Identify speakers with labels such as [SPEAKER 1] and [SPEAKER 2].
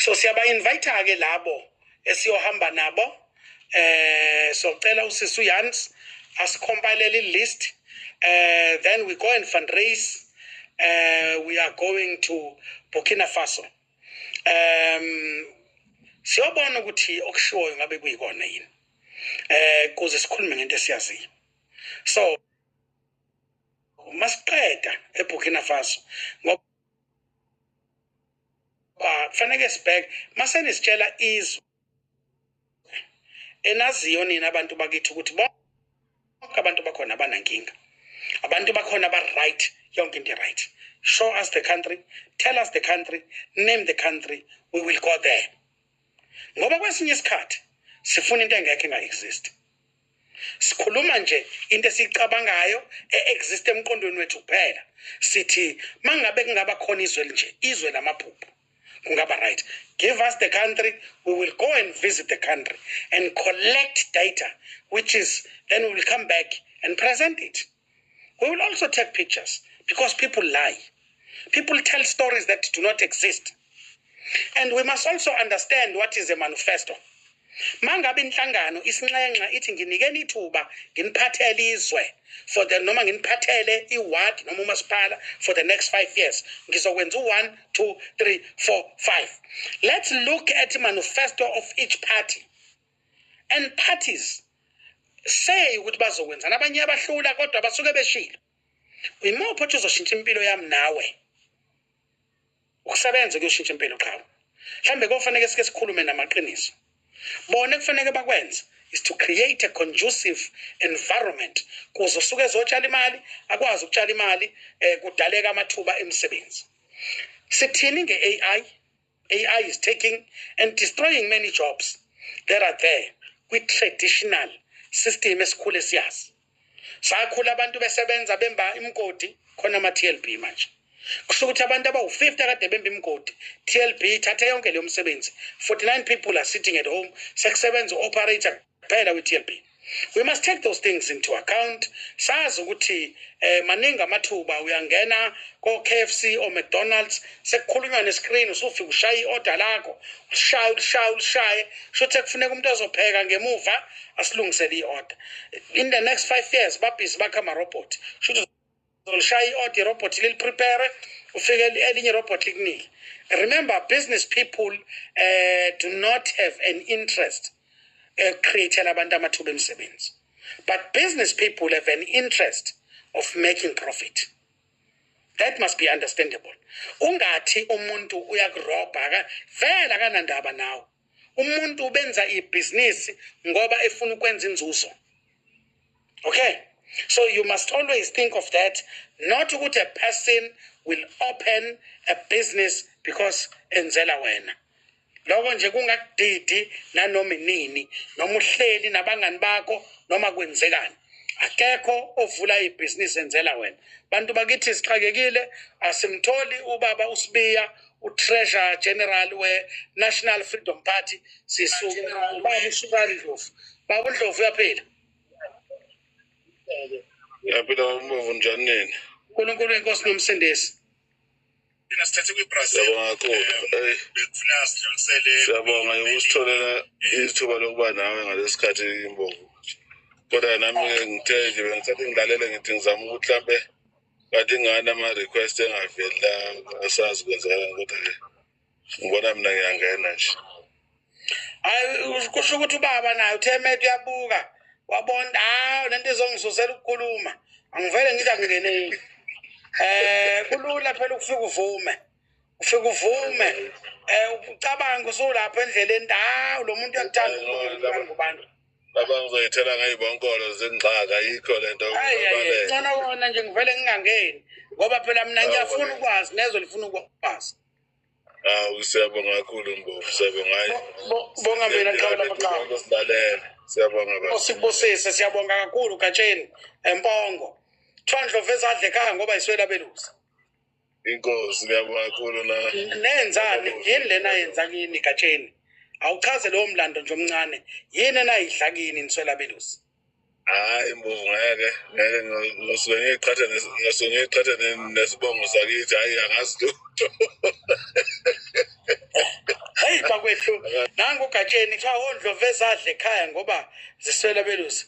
[SPEAKER 1] So siyaba invite ke labo esiyohamba nabo socela usisi uYans asicompile list then we go and fundraise we are going to Burkina Faso siyobona ukuthi okushoyo ngabe kuyikona yini kuze sikhulume ngento esiyaziyo so masiqeda eBurkina Faso ngoba kufanele sibheke masene sitshela izwe enaziyo nina abantu bakithi ukuthi bonke abantu bakhona abanankinga abantu bakhona ba right yonke into right show us the country tell us the country name the country we will go there ngoba kwesinye isikhathi sifuna into engekho engaexist sikhuluma nje into esicabangayo exist emqondweni wethu kuphela sithi mangabe kungaba khona izwe nje izwe lamaphupho kungaba right give us the country we will go and visit the country and collect data which is then we will come back and present it we will also take pictures because people lie people tell stories that do not exist and we must also understand what is a manifesto mangabe inhlangano isinxenxa ithi nginikeni ithuba nginiphathele izwe for the noma nginiphathele iward noma umasipala for the next 5 years ngizokwenza 1 2 3 4 5 let's look at the manifesto of each party and parties say ukuthi bazokwenza nabanye abahlula kodwa basuke beshilo imuphi othi uzoshintsha impilo yami nawe ukusebenza kuyoshintsha impilo qhawe mhlambe kofanele sike sikhulume namaqiniso bona kufanele bakwenza is to create a conducive environment kuze usuke ezotshala imali akwazi ukutshala imali kudaleka amathuba emisebenzi sithini ngeAI is taking and destroying many jobs that are there with traditional system esikhule siyazi sakhula abantu besebenza bemba imgodi khona ama TLB manje kusho ukuthi abantu abawu50 kade bemba imgodi TLB thatha yonke leyo msebenzi 49 people are sitting at home sekusebenza operator kuphela with TLB we must take those things into account sazi ukuthi maningi amathuba uyangena ko KFC or McDonald's sekukhulunywa nescreen usufika ushaya iorder lakho ushaye shothi kufuneka umuntu ozopheka ngemuva asilungisele iorder in the next 5 years babhizi bakha ama robot shothi ushaya iorder robot lil prepare ufike elinye robot likunike remember business people do not have an interest create abantu amathuba emisebenzi but business people have an interest of making profit that must be understandable ungathi umuntu uyakuroba vela kanandaba nawe umuntu ubenza ibusiness ngoba efuna ukwenza inzuzo okay so you must always think of that not ukuthi a person will open a business because enzela wena lokho nje kungakudidi nanoma inini noma uhleli nabangani bakho noma kwenzekani akekho ovula ibusiness enzela wena bantu bakithi sixakekile asimtholi ubaba uSibiya uTreasurer General we National Freedom Party sisuka ubaba uSukani Ndlovu baba uNdlovu uyaphila
[SPEAKER 2] yaphila umuvu njani nini
[SPEAKER 1] uNkulunkulu inkosi nomsindisi
[SPEAKER 2] Sithathe kwiBrazil bekufuna sidlulisele siyabonga ukusitholela ithuba lokuba nawe ngalesikhathi imbongo kodwa nami ngithe nje ngithathe ngilalele ngithi ngizama ukuthi mhlambe bathi ngana ama request engavela asazi kwenzeka kodwa ngibona mina ngiyangena nje
[SPEAKER 1] hayi kusho ukuthi ubaba naye uThemet uyabuka wabona hawo lento izongizuzela ukukhuluma angivele ngithi angingeneni kulula phela ukufika uvume ucabanga usulapha endleleni hawo lo muntu uyakuthanda ngobantu
[SPEAKER 2] baba ngizoyithela ngayibonkolo zengxaka yikho lento
[SPEAKER 1] ukubaleka ngcono wona nje ngivele ngingangeni ngoba phela mina ngiyafuna ukwazi nezwe lifuna ukwazi
[SPEAKER 2] siyabonga kakhulu Mbovu siyabonga hayi
[SPEAKER 1] bonga mina xawula maqhawe
[SPEAKER 2] silalela siyabonga baba
[SPEAKER 1] osibusise siyabonga kakhulu Gatsheni Empongo Thwandlo vezadle khanga ngoba iswela belusi
[SPEAKER 2] inkosi ngiyabonga kakhulu na
[SPEAKER 1] nenzani yini lena yenza kini Gatsheni awuchaze lo mlando nje omncane yini enayidla kini niswela belusi
[SPEAKER 2] hayi Mbovu ngeke ngosuke ngiqhatha nesibongo sakithi hayi angazi lutho
[SPEAKER 1] hey bakwethu nangu ugatsheni kuthiwa ondlovu ezadla ekhaya ngoba ziswela belusi